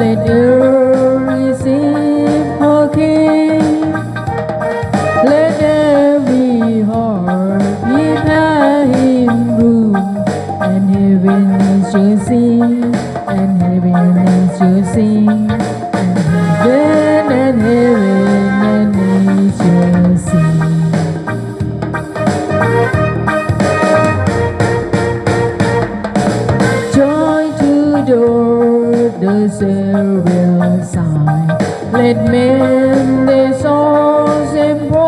Let earth receive her King. Let every heart prepare him room, and heaven shall sing, and heaven shall sing, and heaven shall sing. Joy to the earth, the Savior sign. Let men their souls employ,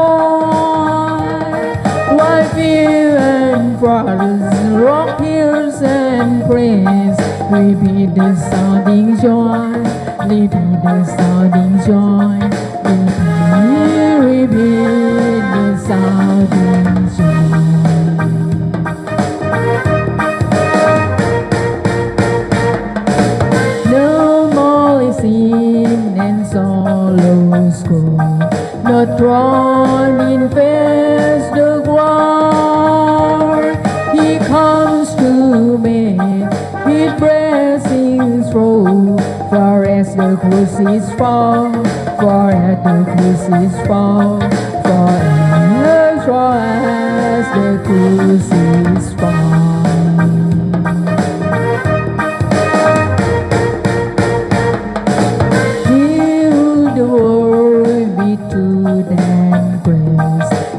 while fear and fraud rock, tears and praise. Repeat the sounding joy, repeat the sounding joy, repeat the sounding joy. No more sin and sorrows go, not drawn in face the ground. He comes to make his blessings flow, for as the cross is fall, for as the cross is fall, for as the cross is fall.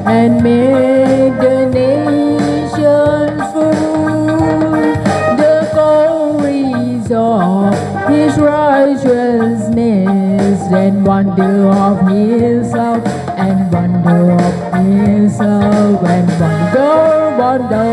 And make the nations full the glories of his righteousness, and wonder of his love, and wonder of his love, and wonder